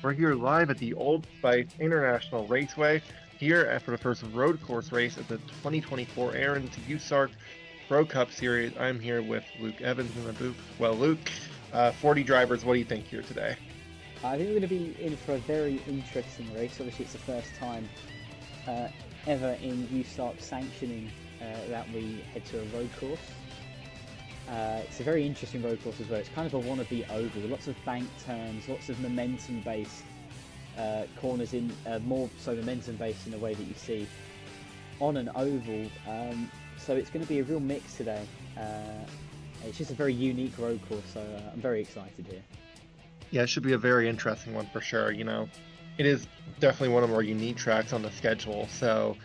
We're here live at the Old Spice International Raceway here for the first road course race of the 2024 Aaron's USARC Pro Cup Series. I'm here with Luke Evans in the booth. Well, Luke, 40 drivers, what do you think here today? I think we're going to be in for a very interesting race. Obviously, it's the first time ever in USARC sanctioning that we head to a road course. It's a very interesting road course as well. It's kind of a wannabe oval, lots of bank turns, lots of momentum-based corners, in more so momentum-based in the way that you see on an oval. So it's going to be a real mix today. It's just a very unique road course, so I'm very excited here. Yeah, it should be a very interesting one for sure. You know, it is definitely one of our unique tracks on the schedule. So,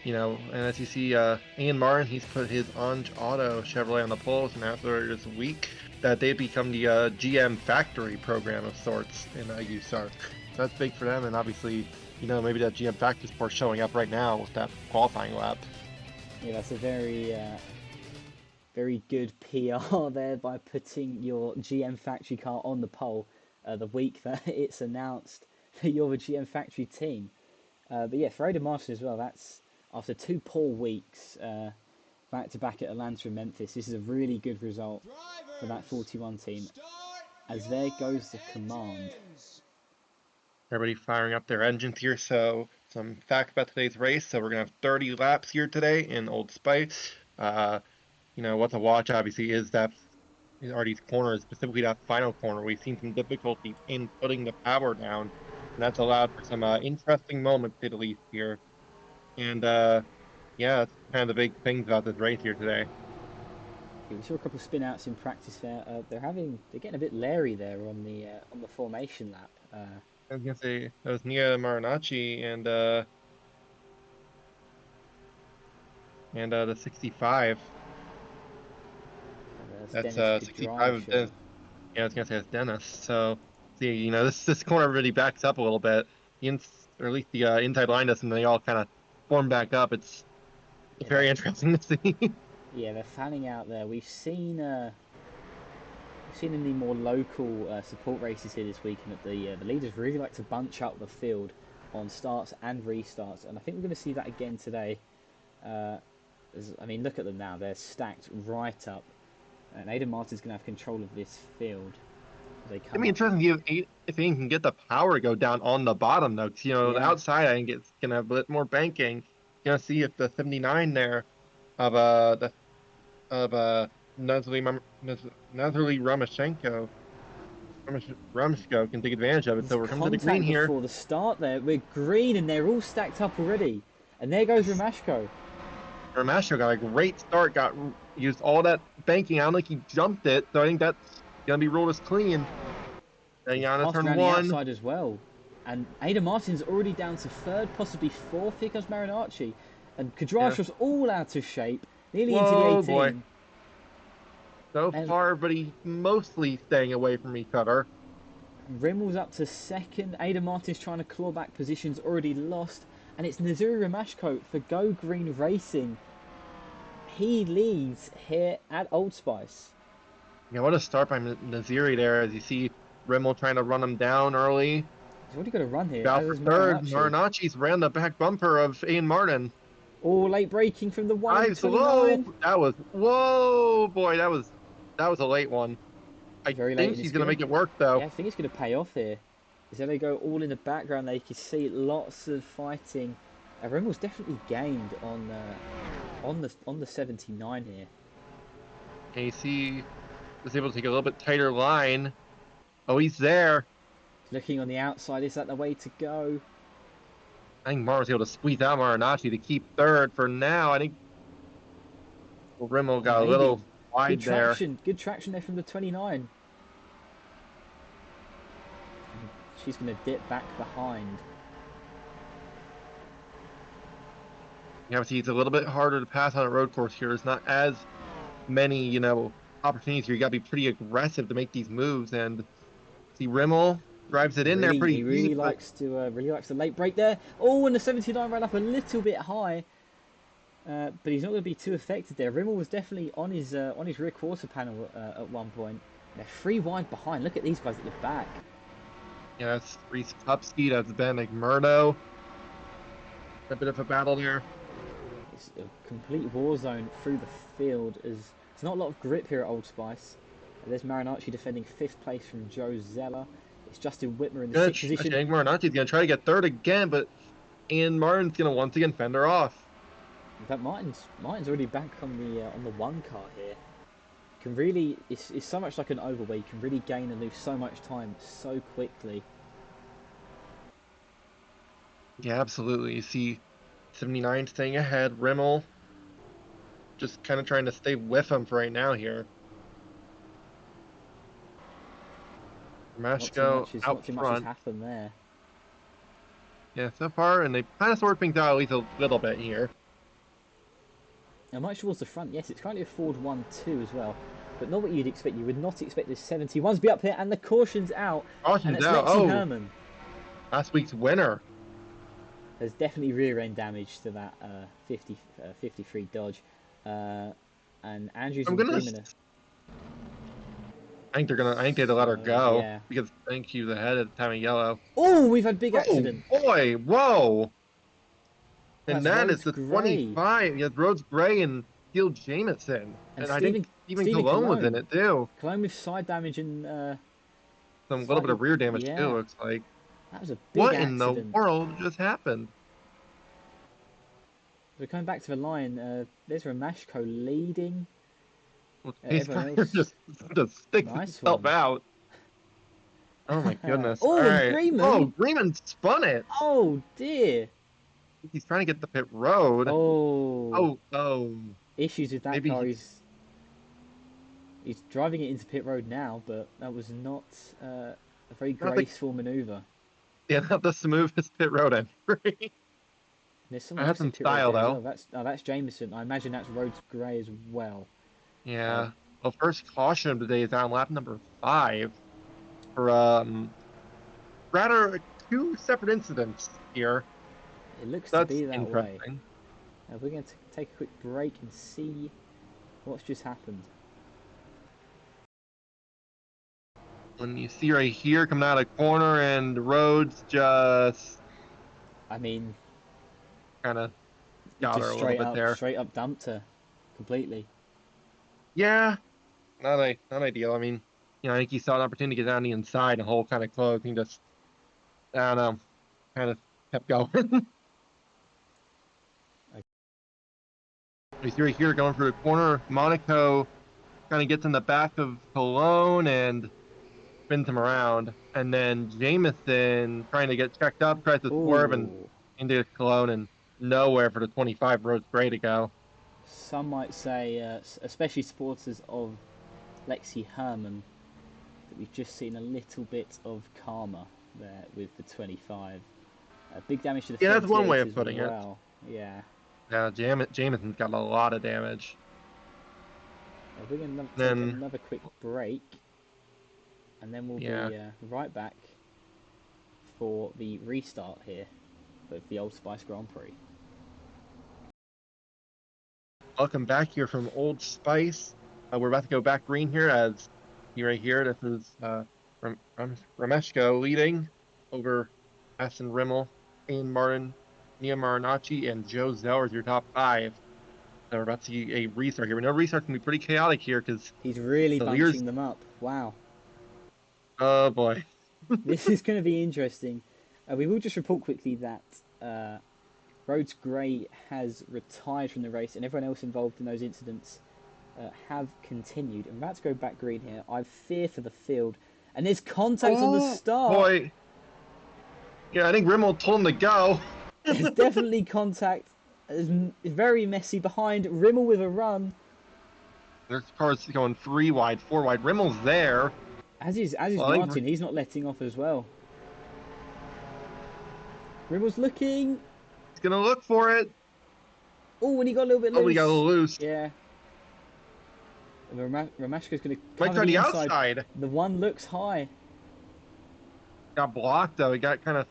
you know, and as you see, Ian Martin, he's put his Auto Chevrolet on the pole, and after this week that they've become the GM factory program of sorts in USARC. So that's big for them, and obviously, you know, maybe that GM factory sport showing up right now with that qualifying lap. Yeah, that's a very good PR there by putting your GM factory car on the pole the week that it's announced that you're the GM factory team. But yeah, for Adam Martin as well, that's after 2 poor weeks back to back at Atlanta and Memphis. This is a really good result for that 41 team. As there goes the command. Everybody firing up their engines here. So some facts about today's race. So we're gonna have 30 laps here today in Old Spice. You know, what to watch obviously is that are these corners, specifically that final corner. We've seen some difficulty in putting the power down, and that's allowed for some interesting moments to the least here. And yeah, that's kind of the big things about this race here today. Yeah, we saw a couple of spin outs in practice there. They're getting a bit leery there on the formation lap. I was gonna say that was Nia Marinacci and the 65. That's 65 of Dennis. Yeah, I was gonna say it's Dennis. So see, you know, this corner really backs up a little bit. Or at least the inside line does, and they all kind of form back up. It's very interesting to see. Yeah, they're fanning out there. We've seen in the more local support races here this weekend that the leaders really like to bunch up the field on starts and restarts, and I think we're going to see that again today. I mean, look at them now; they're stacked right up, and Adam Martin's going to have control of this field. I mean, interesting if he can get the power to go down on the bottom though, because you know the outside I think it's going to have a bit more banking. You're going to see if the 79 there of Nazarly Ramashko can take advantage of it. So we're coming to the green here. Before the start there, we're green and they're all stacked up already. And there goes Ramashko. Ramashko got a great start, used all that banking. I don't think he jumped it, so I think that's going to be ruled as clean. And on turn 1. The outside as well. And Ada Martin's already down to 3rd, possibly 4th. Here comes Marinacci. And Kadrashev's all out of shape. Nearly into the 18. Boy. So far, but he's mostly staying away from each other. Rimmel's up to 2nd. Ada Martin's trying to claw back positions, already lost. And it's Nazuri Ramashko for Go Green Racing. He leads here at Old Spice. Yeah, what a start by Naziri there, as you see Rimmel trying to run him down early. He's already got a run here. Out for 3rd. Marinacci's ran the back bumper of Ian Martin. Oh, late braking from the 129. That was, whoa, boy, that was a late one. I think he's going to make it work, though. Yeah, I think it's going to pay off here. As they go all in the background, they can see lots of fighting. Rimmel's definitely gained on the 79 here. And you see, was able to take a little bit tighter line. Oh, he's there. Looking on the outside, is that the way to go? I think Mar was able to squeeze out Marinacci to keep 3rd for now. I think Rimmel got a little wide there. Good traction there from the 29. She's going to dip back behind. Yeah, obviously it's a little bit harder to pass on a road course here. There's not as many, you know, opportunities here. You got to be pretty aggressive to make these moves. And see Rimmel drives it in there pretty deep. He really likes to late break there. Oh, and the 79 ran up a little bit high. But he's not going to be too affected there. Rimmel was definitely on his rear quarter panel at one point. They're 3 wide behind. Look at these guys at the back. Yeah, that's Reese Kupski, that's Ben McMurdo. A bit of a battle there. It's a complete war zone through the field. As there's not a lot of grip here at Old Spice. There's Marinacci defending 5th place from Joe Zeller. It's Justin Whitmer in the 6th Actually, position. I think Marinacci's going to try to get third again, but Ian Martin's going to once again fend her off. In fact, Martin's already back on the 1 car here. Can really, it's so much like an oval where you can really gain and lose so much time so quickly. Yeah, absolutely. You see 79 staying ahead. Rimmel just kind of trying to stay with him for right now here. Mashko out Not too much has front. happened there. Yeah, so far, and they kind of sort things out at least a little bit here. Now, much towards the front, yes, it's currently a Ford 1-2 as well, but not what you'd expect. You would not expect this 71s to be up here, and the caution's out, and Caution's it's out. Lexi Oh, Herman. last week's winner. There's definitely rear end damage to that 53 Dodge, and Andrews I'm and gonna. Freeman. I think they're gonna. I think they had to let her So go yeah. because I think she was ahead at the time of yellow. Oh, we've had big Oh accident. boy! Whoa! And That's that is Rhodes the Gray 25. Yeah, Rhodes Gray and Steele Jameson, and and I think even Stephen Cologne was in Cologne. it too. Cologne with side damage and Some little bit slightly, of rear damage too. yeah. Looks like. That was a big What in the accident. world just happened? We're coming back to the line. There's Ramashko leading. Well, Everyone Pacecar else, just sticks nice himself one. out. Oh my goodness! All Oh, and right. Oh, Freeman. Freeman spun it. Oh dear. He's trying to get the pit road. Oh, Oh. issues with that Maybe car. he. He's driving it into pit road now, but that was not a very Not the, graceful manoeuvre. yeah, not the smoothest pit road entry. There's I someone had else in some pit road style there as though. well. That's Jameson. I imagine that's Rhodes Gray as well. Uh, Yeah. Well, first caution of the day is on lap number 5 for rather 2 separate incidents here. it looks to That's be that way. interesting. We're going to take a quick break and see what's just happened. When you see right here coming out of corner and the roads just I mean, kind of got her just a little bit there. straight up dumped her completely. Yeah, not ideal. I mean, I think he saw an opportunity to get down the inside and whole kind of closed. He just, I don't know, kind of kept going. We see right here going for the corner. Monaco kind of gets in the back of Cologne and spins him around. And then Jameson trying to get checked up, tries to swerve and Oh, into Cologne and nowhere for the 25 Rhodes Gray to go. some might say, especially supporters of Lexi Herman, that we've just seen a little bit of karma there with the 25. Big damage to the Yeah, that's one 38 way of as putting it. well. Yeah. Yeah, Jameson's got a lot of damage. We're going to take Then, another quick break, and then we'll yeah. be right back for the restart here with the Old Spice Grand Prix. Welcome back here from Old Spice. We're about to go back green here as right here. This is Rameshko leading over Aston Rimmel, Ian Martin, Nia Marinacci, and Joe Zeller as your top 5. So we're about to see a restart here. We know restart's going to be pretty chaotic here because He's really the bunching them up. Wow. Oh boy. This is going to be interesting. We will just report quickly that Rhodes Gray has retired from the race, and everyone else involved in those incidents have continued. I'm about to go back green here. I fear for the field, and there's contact on the start. Boy. Yeah, I think Rimmel told him to go. There's definitely contact. It's very messy behind. Rimmel with a run. There's cars going 3 wide, 4 wide. Rimmel's there. As is Martin. He's not letting off as well. Rimmel's looking. He's gonna look for it. Oh, and he got a little bit loose. Oh, he got a little loose. Yeah. Ramashko's going to Might try the outside. The one looks high. Got blocked though. He got kind of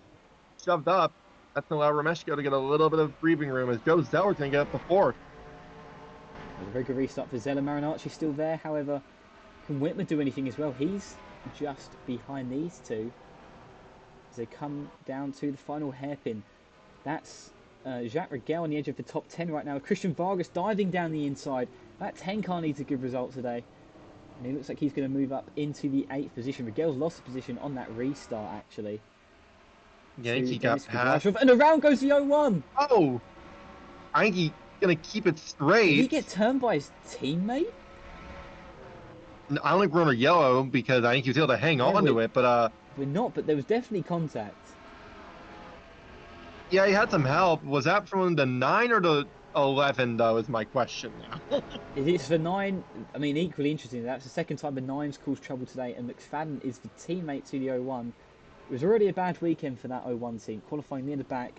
shoved up. That's gonna allow Rameshko to get a little bit of breathing room as Joe Zeller's gonna get up to 4th. A very good restart for Zeller. Marinacci still there. However, can Whitmer do anything as well? He's just behind these two. as they come down to the final hairpin. That's Jacques Rigel on the edge of the top 10 right now. Christian Vargas diving down the inside. That 10 car needs a good result today. And he looks like he's going to move up into the 8th position. Rigel's lost the position on that restart, actually. Yeah, I think To he got Denis past. Kudryashov. And around goes the 0-1. Oh! I think he's going to keep it straight. Did he get turned by his teammate? I don't think we're under yellow because I think he was able to hang on to it, but we're not, but there was definitely contact. Yeah, he had some help. Was that from the 9 or the 11, though, is my question now. If it's for 9, I mean, equally interesting. That's the second time the 9's caused trouble today, and McFadden is the teammate to the 0-1. It was already a bad weekend for that 0-1 team. Qualifying near the back,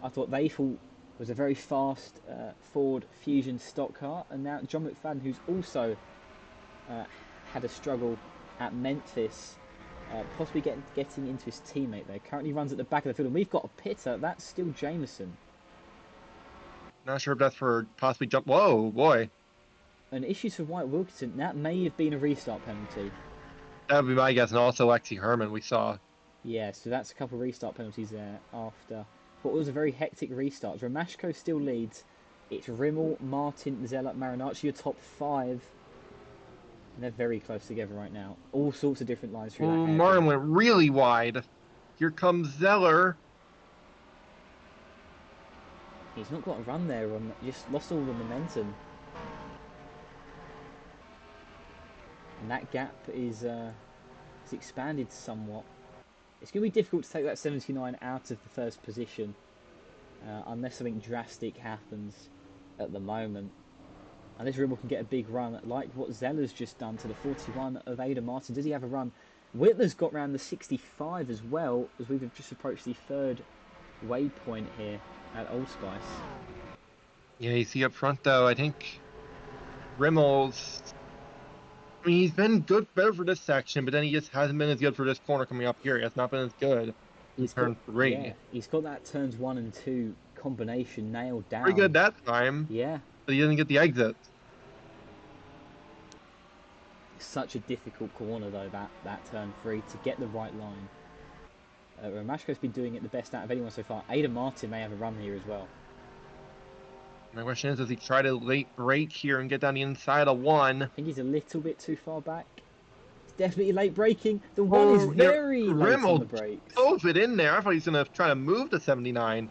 I thought they thought was a very fast Ford Fusion stock car, and now John McFadden, who's also had a struggle at Memphis, possibly getting into his teammate there. Currently runs at the back of the field, and we've got a pitter. That's still Jameson. Not sure if that's for possibly jump. Whoa, boy. And issues for White Wilkinson. That may have been a restart penalty. That would be my guess, and also Lexi Herman we saw. Yeah, so that's a couple of restart penalties there after what was a very hectic restart. Romashko still leads. It's Rimmel, Martin, Zeller, Marinacci, your top 5. And they're very close together right now. All sorts of different lines through that. Martin went really wide. Here comes Zeller. He's not got a run there. Just lost all the momentum. And that gap is expanded somewhat. It's going to be difficult to take that 79 out of the first position unless something drastic happens at the moment. Unless Rimmel can get a big run like what Zeller's just done to the 41 of Ada Martin. Does he have a run? Whitler's got round the 65 as well, as we've just approached the 3rd waypoint here at Old Spice. Yeah, you see up front though, I think Rimmel's... I mean, he's been better for this section, but then he just hasn't been as good for this corner coming up here. He has not been as good in turn 3. Yeah, he's got that turns 1 and 2 combination nailed down. Pretty good that time. Yeah. But he doesn't get the exit. Such a difficult corner though, that turn 3 to get the right line. Romashko's been doing it the best out of anyone so far. Ada Martin may have a run here as well. My question is, does he try to late brake here and get down the inside of 1? I think he's a little bit too far back. It's definitely late braking. The 1 is very late on the brakes. Drove it in there. I thought he was going to try to move to 79.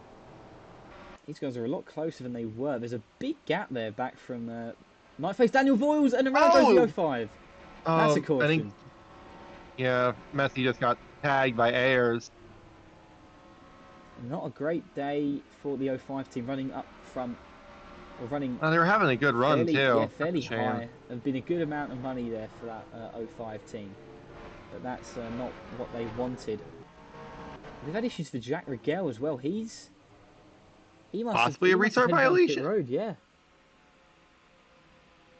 These guys are a lot closer than they were. There's a big gap there back from Nightface Daniel Voiles, and around goes the 05. That's a caution. I think, yeah, Messi just got tagged by Ayers. Not a great day for the 05 team running up front. Or running. They were having a good run too. Yeah, fairly high. There's been a good amount of money there for that 05 team, but that's not what they wanted. They've had issues for Jacques Rigel as well. He must possibly have, a restart violation. Road, yeah.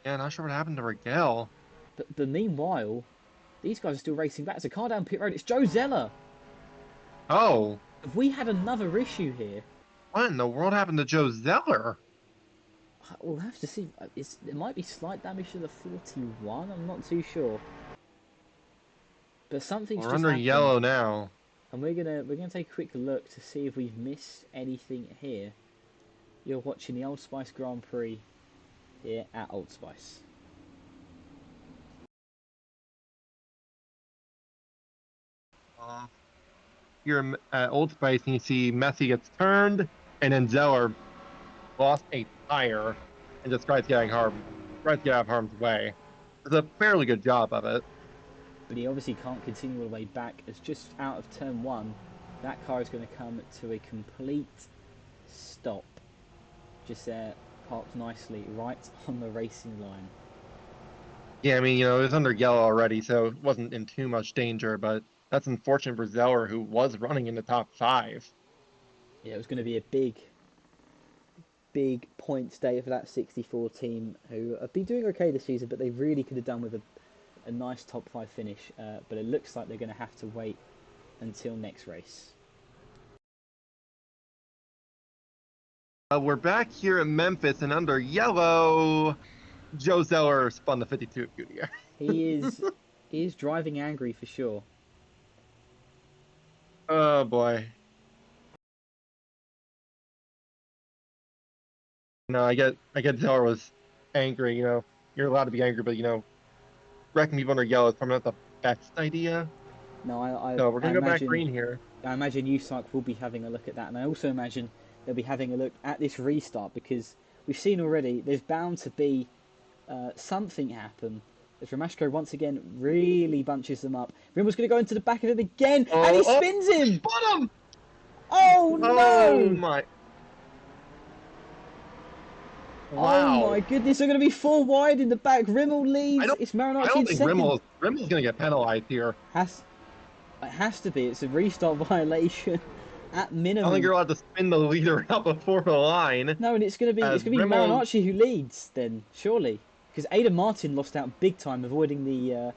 Yeah, not sure what happened to Rigel. But meanwhile, these guys are still racing back. There's a car down pit road. It's Joe Zeller. Oh. Have we had another issue here? What in the world happened to Joe Zeller? We'll have to see. It might be slight damage to the 41. I'm not too sure. But something's We're just under happened. yellow now. And we're gonna take a quick look to see if we've missed anything here. You're watching the Old Spice Grand Prix here at Old Spice. Here at Old Spice, you see Messi gets turned, and then Zeller lost a tire and just tries to get out of harm's way. It's a fairly good job of it. But he obviously can't continue all the way back, as just out of turn 1, that car is going to come to a complete stop. Just there, parked nicely right on the racing line. Yeah, I mean, it was under yellow already, so it wasn't in too much danger, but that's unfortunate for Zeller, who was running in the top 5. Yeah, it was going to be a big points day for that 64 team, who have been doing okay this season, but they really could have done with a nice top 5 finish. But it looks like they're going to have to wait until next race. We're back here in Memphis, and under yellow, Joe Zeller spun the 52 at Goodyear. He is driving angry for sure. Oh boy. No, I get Zeller was angry. You're allowed to be angry, but wrecking people under yellow is probably not the best idea. No, So we're I gonna go back imagine green here. USARC will be having a look at that, and I also imagine they'll be having a look at this restart because we've seen already there's bound to be something happen. As Ramashko once again really bunches them up. Rimmel's going to go into the back of him again, and he Oh, oh, spins him! spun him! Oh Oh no! my! Oh Wow. my goodness, they're going to be four wide in the back. Rimmel I leads. don't It's I Marinacci don't in think second. Rimmel's gonna get penalized here. It has to be. It's a restart violation at I don't think minimum. you're allowed to spin the leader out before the line. No, and As it's gonna be Rimmel Marinacci who leads then, surely, because Ada Martin lost out big time avoiding the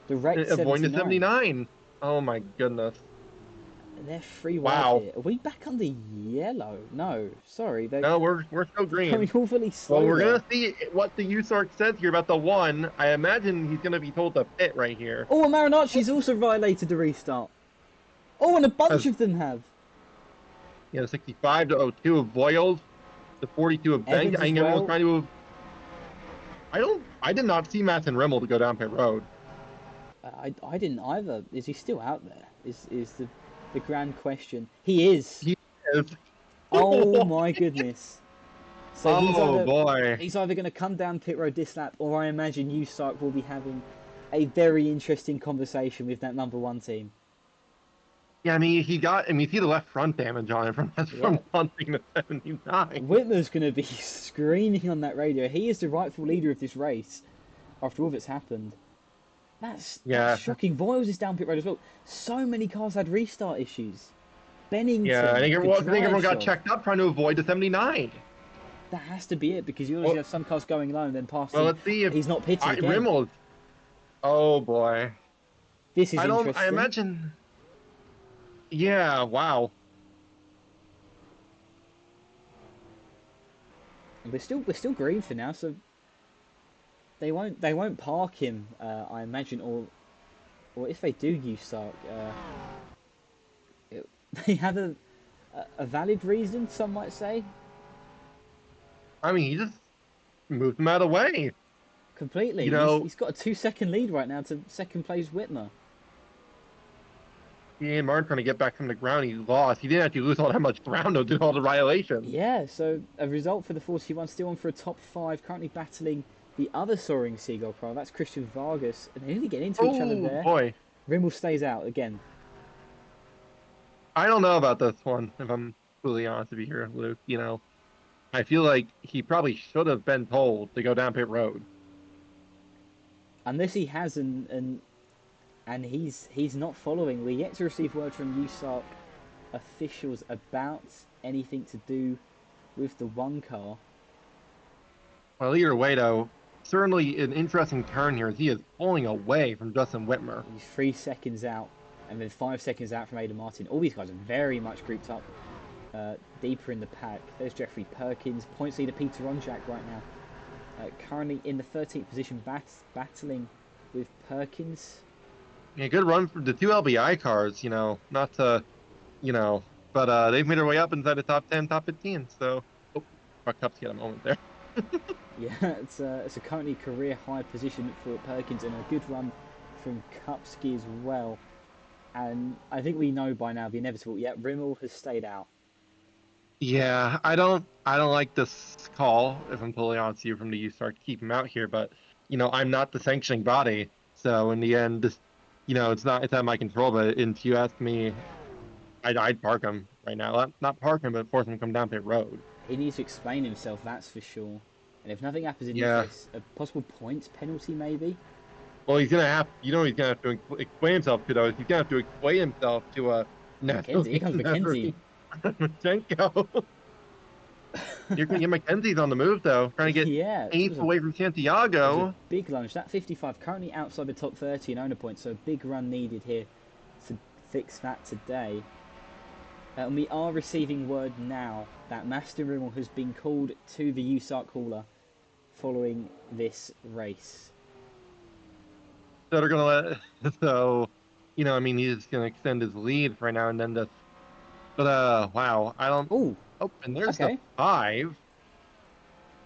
wrecked avoiding the 79. 79. Oh my goodness. They're free wide Wow. here. Are we back under yellow? No, sorry, they're No, we're still green. going awfully Well, slow we're there. gonna see what the USARC says here about the one. I imagine he's gonna be told to pit right here. Oh, and Marinacci's also violated the restart. Oh, and a bunch As of them have. 65 to 02 of Boyles, the 42 of Bank. Evans I as think everyone's well. trying to. I did not see Matt and Rimmel to go down pit road. I didn't either. Is he still out there? Is the grand question. He is. He is. Oh my goodness. So Oh boy. he's either going to come down pit road this lap, or I imagine USARC will be having a very interesting conversation with that number one team. Yeah, I mean you see the left front damage on it from Yeah, punting to 79. Whitmer's going to be screaming on that radio. He is the rightful leader of this race after all that's happened. That's Yeah, shocking. Voiles is down pit road as well. So many cars had restart issues. yeah. Bennington, the I think drive everyone got shot. checked up trying to avoid the 79. That has to be it because you always Well, have some cars going low and then well, passing. let's see if He's not pitting again. Rimmel. Oh boy. This is I don't. I interesting. imagine. Yeah. Wow. And we're still green for now, so they won't park him. I imagine, or if they do use Sark, they have a valid reason. Some might say I mean, he just moved him out of the way. completely. You know, He's got a 2 second lead right now to second place Whitmer. he and Martin trying to get back from the ground. He lost. He didn't actually lose all that much ground though, did all the violations. Yeah, so a result for the 41, still on for a top five, currently battling the other soaring Seagull car. That's Christian Vargas, and they nearly get into each other Oh there. boy. Rimmel stays out again. I don't know about this one, if I'm fully honest with you here, Luke. I feel like he probably should have been told to go down pit road. Unless he has, and he's not following. We're yet to receive word from USARC officials about anything to do with the one car. Well, either way, though, certainly an interesting turn here as he is pulling away from Justin Whitmer. He's 3 seconds out, and then 5 seconds out from Ada Martin. All these guys are very much grouped up deeper in the pack. There's Jeffrey Perkins, points leader Peter Ronjak right now. Currently in the 13th position, battling with Perkins. Yeah, good run for the two LBI cars, not to, but they've made their way up inside the top 10, top 15. So, fucked up to get a moment there. Yeah, it's a currently career high position for Perkins and a good run from Kupski as well. And I think we know by now the inevitable. Yeah, Rimmel has stayed out. Yeah, I don't like this call, if I'm totally honest with you, from the USARC to keep him out here, but I'm not the sanctioning body, so in the end, this, it's not out of my control. But if you ask me, I'd park him right now. Not park him, but force him to come down pit road. He needs to explain himself, that's for sure. And if nothing happens in this Yeah. race, a possible points penalty maybe. Well, he's gonna have to explain himself to those. He's gonna have to explain himself to Mackenzie, here comes Mackenzie. Machenko. You're gonna get Mackenzie's on the move though, trying to get Yeah, eighth away from it was Santiago. a big lunge. That 55 currently outside the top 30 in owner points, so a big run needed here to fix that today. And we are receiving word now that Master Rimmel has been called to the USARC hauler following this race. So they're gonna let so I mean, he's gonna extend his lead for right now and then just. But wow, I don't. Oh, Oh, and there's the okay. 5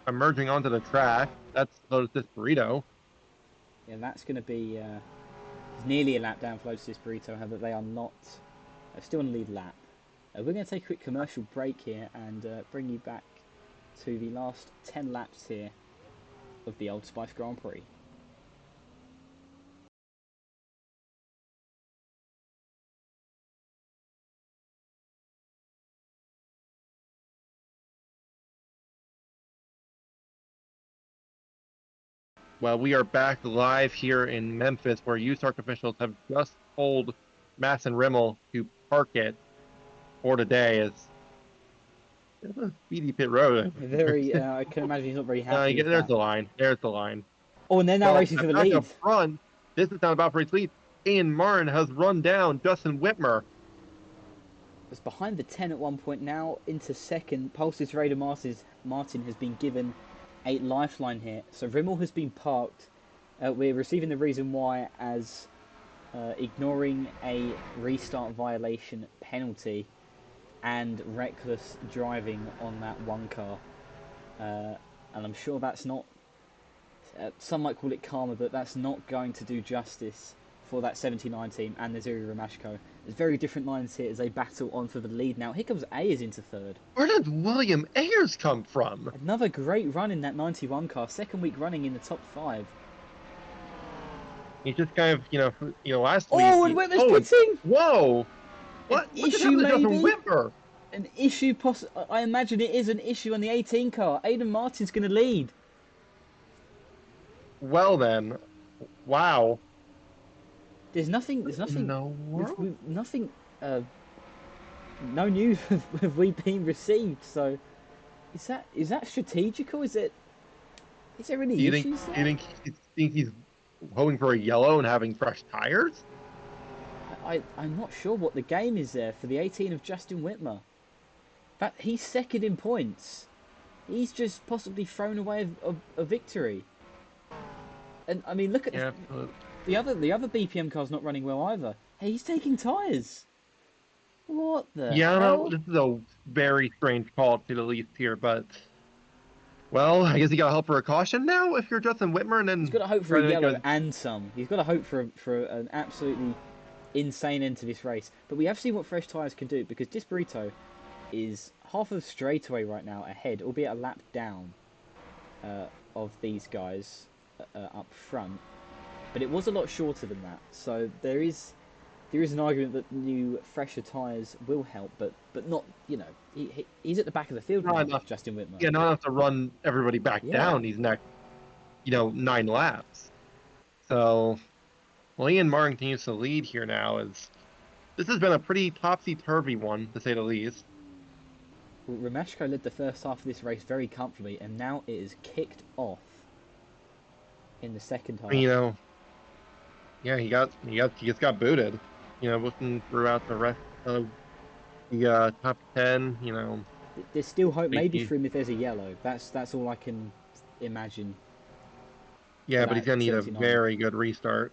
emerging onto the track. That's this burrito. Yeah, that's going to be nearly a lap down for Lotus Burrito. However, they are not. They're still on the lead lap. We're going to take a quick commercial break here and bring you back to the last 10 laps here of the Old Spice Grand Prix. Well, we are back live here in Memphis, where USARC officials have just told Mass and Rimmel to park it for today. It's a speedy pit road. Very, I can imagine he's not very happy with There's that. the line. There's the line. Oh, and they're now Well, racing for the back lead. up front, this is not about for his lead. Ian Martin has run down Justin Whitmer. Was behind the 10 at one point, now into second. Pulse's Raider Martin has been given a lifeline here. So Rimmel has been parked. We're receiving the reason why as ignoring a restart violation penalty and reckless driving on that one car. And I'm sure that's not, some might call it karma, but that's not going to do justice for that 79 team and Naziri Romashko. There's very different lines here as they battle on for the lead now. Here comes Ayers into third. Where did William Ayers come from? Another great run in that 91 car, second week running in the top 5. He just kind of, last week. Oh, and Whitmer's pitting! Whoa! What? An What just issue, happened to Justin maybe? Whitmer? An issue, I imagine it is an issue on the 18 car. Aidan Martin's going to lead. Well then, wow. There's nothing. No world. Nothing. No news have we been received. So, is that strategical? Is there any issues there? Do you think he's hoping for a yellow and having fresh tires? I'm not sure what the game is there for the 18 of Justin Whitmer. That he's second in points. He's just possibly thrown away a victory. And I mean, look at the other BPM car's not running well either. Hey, he's taking tyres. What the hell? No, this is a very strange call to the least here, but well, I guess you got to hope for a caution now if you're Justin Whitmer, and then He's got to hope for a yellow and some. He's got to hope for an absolutely insane end to this race. But we have seen what fresh tyres can do because Disburrito is half of the straightaway right now ahead, albeit a lap down of these guys up front. But it was a lot shorter than that, so there is an argument that new fresher tyres will help, but not, he's at the back of the field now, Justin Whitmer. Yeah, not enough to run everybody back down these next 9 laps. So well, Ian Martin continues to lead here now. This has been a pretty topsy-turvy one, to say the least. Well, Romashko led the first half of this race very comfortably, and now it is kicked off in the second half. Yeah, he just got booted. Looking throughout the rest of the top 10, There's still hope maybe for him if there's a yellow. That's all I can imagine. Yeah, but he's gonna need a very good restart.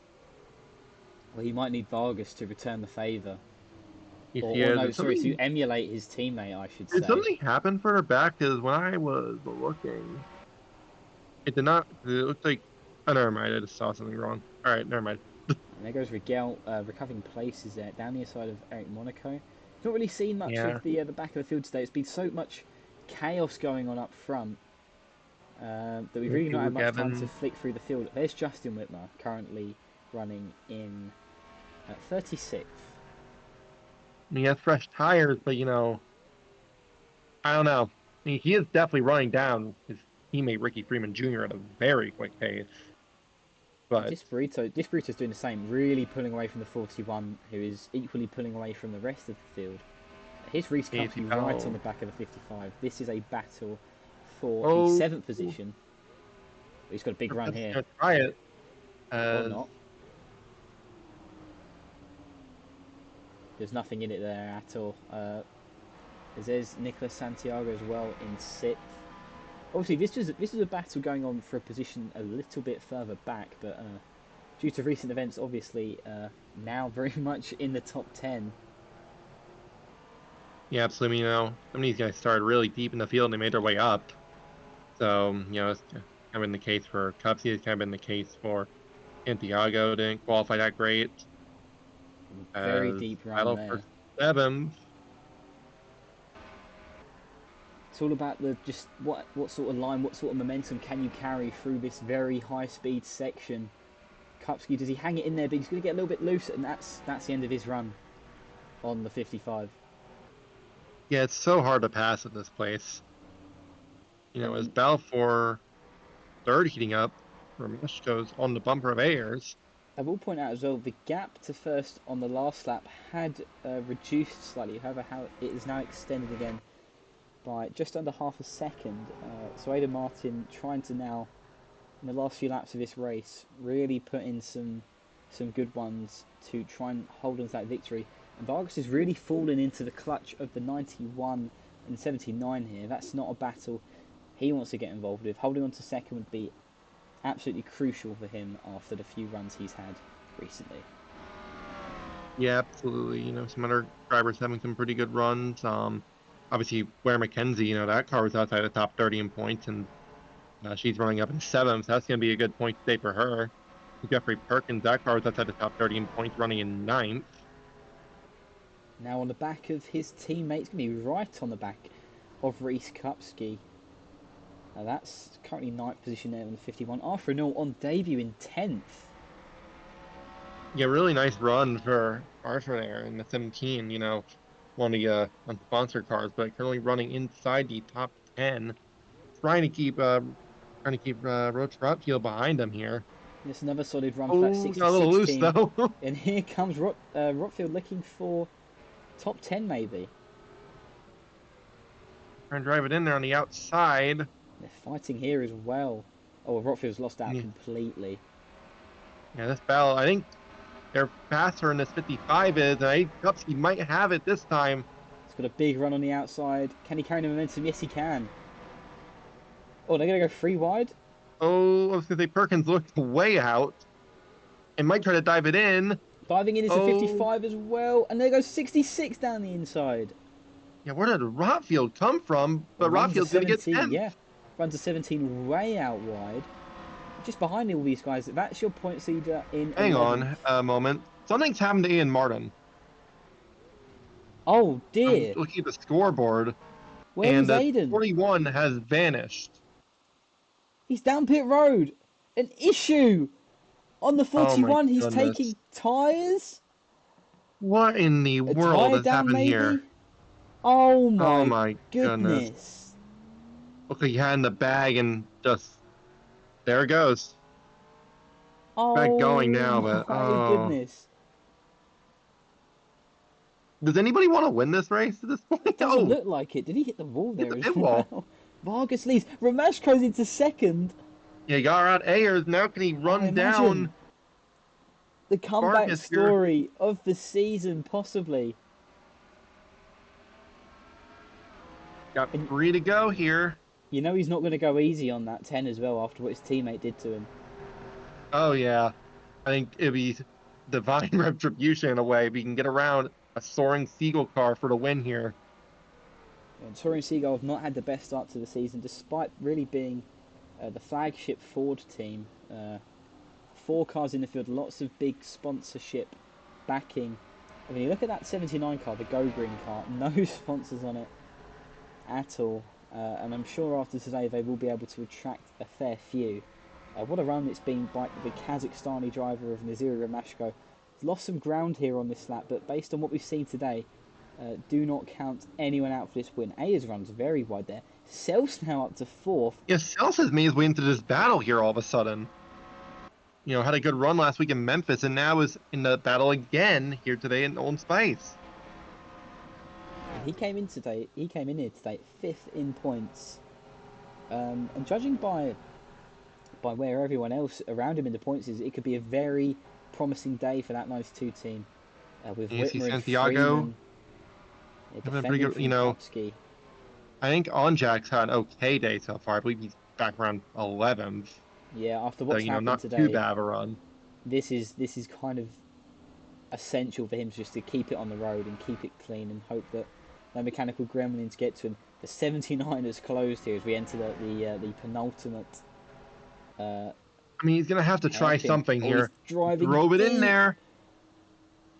Well, he might need Vargas to return the favour. To emulate his teammate, I should say. Did something happen further back? Because when I was looking, it did not. It looked like. Oh, never mind. I just saw something wrong. All right, never mind. And there goes Rigel recovering places there down the side of Eric Monaco. Not really seen much of the back of the field today. It's been so much chaos going on up front that we really not had much time to flick through the field. There's Justin Whitmer currently running in 36th. He has fresh tires, but I don't know. He is definitely running down his teammate Ricky Freeman Jr. at a very quick pace. But Disburrito's doing the same, really pulling away from the 41, who is equally pulling away from the rest of the field. His race comes right on the back of the 55. This is a battle for the 7th position. He's got a big run here. Try it. Or not. There's nothing in it there at all. There's Nicolas Santiago as well in 6th. Obviously, this is a battle going on for a position a little bit further back, but due to recent events, obviously, now very much in the top 10. Yeah, absolutely. Some of these guys started really deep in the field and they made their way up. So, it's kind of been the case for Cupsy. It's kind of been the case for Santiago. Didn't qualify that great Very as deep run battle for there. seventh. It's all about the just what sort of line, what sort of momentum can you carry through this very high speed section. Kupski, does he hang it in there? But he's going to get a little bit loose, and that's the end of his run on the 55. Yeah, it's so hard to pass at this place. As And battle for third heating up, Ramesh goes on the bumper of Ayers. I will point out as well, the gap to first on the last lap had reduced slightly. However, how it is now extended again by just under half a second. So Ada Martin trying to now, in the last few laps of this race, really put in some good ones to try and hold on to that victory. And Vargas is really fallen into the clutch of the 91 and 79 here. That's not a battle he wants to get involved with. Holding on to second would be absolutely crucial for him after the few runs he's had recently. Yeah, absolutely. Some other drivers having some pretty good runs. Obviously, Ware McKenzie, that car was outside the top 30 in points, and she's running up in seventh. So that's going to be a good point today for her. Jeffrey Perkins, that car was outside the top 30 in points, running in ninth. Now on the back of his teammates, going to be right on the back of Reese Kupski. That's currently ninth position there on the 51. Arthur Renault on debut in 10th. Yeah, really nice run for Arthur there in the 17. One of the unsponsored cars, but currently running inside the top 10, trying to keep Roach Rotfield behind him here. It's another solid run for that Oh, got a little 66 loose team. though. And here comes Rotfield looking for top 10 maybe. Trying to drive it in there on the outside. They're fighting here as well. Oh, Rotfield's lost out Yeah, completely. yeah, this battle, I think they're faster in this 55 is, and I think Kupski might have it this time. He's got a big run on the outside. Can he carry the momentum? Yes, he can. Oh, they're going to go three wide. Oh, I was going to say Perkins looks way out and might try to dive it in. Diving in is a Oh, 55 as well. And there goes 66 down the inside. yeah, where did Rotfield come from? Well, But runs a Rotfield's going to get 17, 10th. yeah. Runs a 17 way out wide. Just behind all these guys. That's your points leader in Hang 11th. on a moment. Something's happened to Ian Martin. Oh I'm dear. looking at the scoreboard, Where and is the Aiden? 41 has vanished. He's down pit road. An issue. On the Oh my 41, he's goodness. taking tyres? What in the A world tyre has down, happened here? maybe? Oh Oh my my goodness. goodness. Look like he had in the bag and just there it goes. Back going Oh now, but my goodness. does anybody want to win this race at this point? It doesn't Oh, look like it. Did he hit the wall hit there the as pit wall. well? Vargas leads. Ramesh goes into second. Yeah, he got around Ayers. Now can he Oh, run imagine down the comeback Vargas here? story of the season, possibly. Got And three to go here. you know he's not going to go easy on that 10 as well after what his teammate did to him. Oh yeah, I think it'd be divine retribution in a way. If he can get around a soaring seagull car for the win here. And Touring Seagull have not had the best start to the season, despite really being the flagship Ford team. Four cars in the field, lots of big sponsorship backing. I mean, you look at that 79 car, the Go Green car, no sponsors on it at all. And I'm sure after today they will be able to attract a fair few. What a run it's been by the Kazakhstani driver of Nazira Romashko. He's lost some ground here on this lap, but based on what we've seen today, do not count anyone out for this win. Ayers runs very wide there. Self's now up to fourth. Yeah, Sales has made his way into this battle here all of a sudden. Had a good run last week in Memphis, and now is in the battle again here today in Old Spice. And he came in here today, fifth in points. And judging by where everyone else around him in the points is, it could be a very promising day for that 92 team. With And you see Whitmer and Santiago Freeman having a pretty defending good, from Kupski. I think Onjak's had an okay day so far. I believe he's back around 11th. Yeah, after So, what's happened not too today, bad of a run. this is kind of essential for him just to keep it on the road and keep it clean and hope that no mechanical gremlins get to him. The 79ers closed here as we enter the penultimate I mean, he's gonna have to try hairpin. something Oh, he's here. driving Throw it in deep there.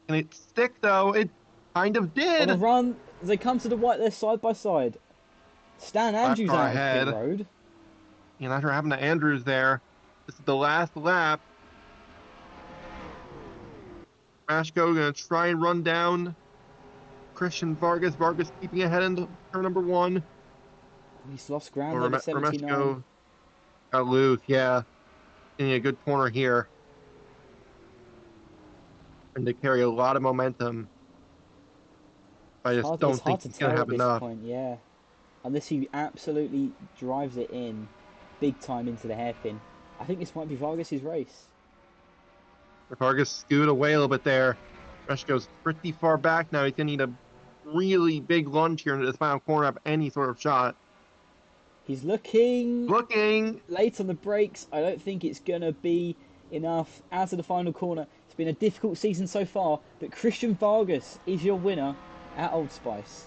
Can it stick though? It kind of on a did. run as they come to the white. They're side by side. Stan Lap Andrews car out of pit ahead. road. You know, after happened to Andrews there. This is the last lap. Mashko gonna try and run down Christian Vargas. Vargas keeping ahead into turn number 1. He's lost ground Or there, the 79. Mashko got loose. Yeah, getting a good corner here, and they carry a lot of momentum. I just It's don't think hard to he's gonna tell at have this enough. point, yeah. Unless he absolutely drives it in big time into the hairpin. I think this might be Vargas's race. Vargas scoot away a little bit there. Mashko's pretty far back now. He's gonna need a really big lunge here into this final corner of any sort of shot. He's looking Looking. late on the brakes. I don't think it's going to be enough. Out of the final corner. It's been a difficult season so far, but Christian Vargas is your winner at Old Spice.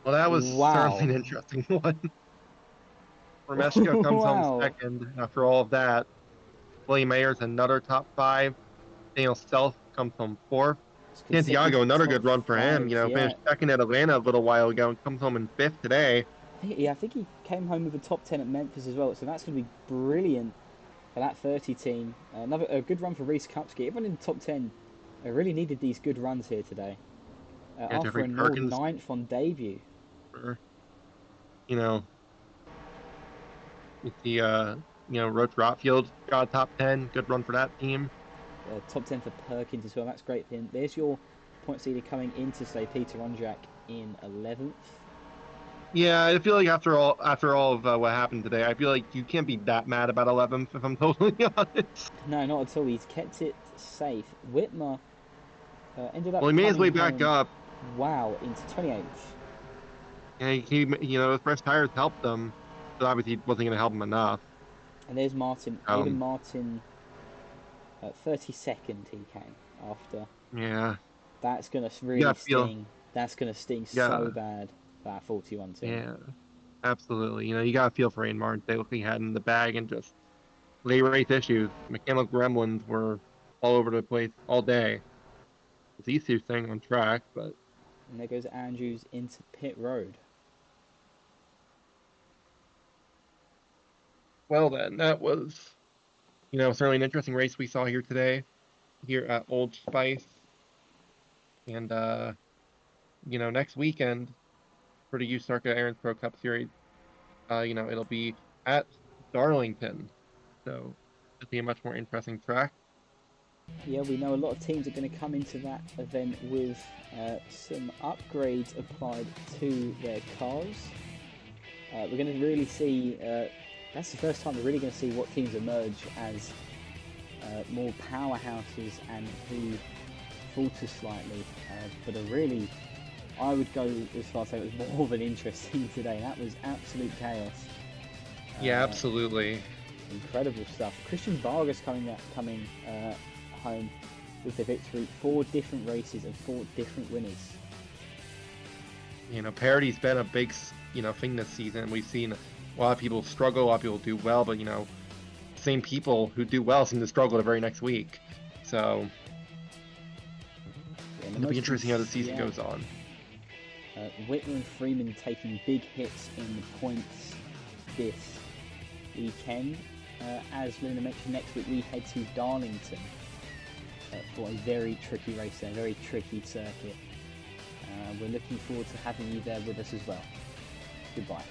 Well, that was certainly Wow. an interesting one. Mashko comes home Wow. second after all of that. William Ayers another top 5. Daniel Self comes home 4th. Santiago, Consecutive another top good run for him. You fives, know, yeah. finished second at Atlanta a little while ago and comes home in 5th today. I think he came home with a top 10 at Memphis as well, so that's going to be brilliant for that 30 team. A good run for Reese Kupski. Everyone in the top 10 really needed these good runs here today. Yeah, Arthur Jeffrey and Nord Perkins, 9th on debut. you know, with the Roach Rotfield got a top 10. Good run for that team. Top 10 for Perkins as well. That's great for him. There's your points leader coming into, say, Peter Ronjak in 11th. Yeah, I feel like after all of what happened today, I feel like you can't be that mad about 11th if I'm totally honest. No, not at all. He's kept it safe. Whitmer ended up Well, he made his coming way back home. up. Wow, into 28th. And he the fresh tires helped him, but obviously it wasn't going to help him enough. And there's Martin. Even Martin, 32nd he came after. Yeah, That's going to you really gotta feel, sting. That's going to sting yeah, so bad for that 41 team. yeah, absolutely. You gotta feel for Ian Martin. They look like he had in the bag and just late race issues. Mechanical gremlins were all over the place all day. It's easy staying on track, but And there goes Andrews into pit road. well then, that was certainly an interesting race we saw here today, here at Old Spice. And next weekend for the USARC Aaron's Pro Cup Series, it'll be at Darlington. So it'll be a much more interesting track. Yeah, we know a lot of teams are going to come into that event with some upgrades applied to their cars. We're going to really see, that's the first time we're really going to see what teams emerge as more powerhouses and who falter slightly. But I would go as far as say it was more than interesting today. That was absolute chaos. Yeah, absolutely. Incredible stuff. Christian Vargas coming home with the victory. 4 different races and 4 different winners. Parity's been a big, thing this season. We've seen a lot of people struggle, a lot of people do well, but same people who do well seem to struggle the very next week. So it'll be interesting how the season goes on. Whitmer and Freeman taking big hits in the points this weekend. As Luna mentioned, next week we head to Darlington for a very tricky race there, a very tricky circuit. We're looking forward to having you there with us as well. Goodbye.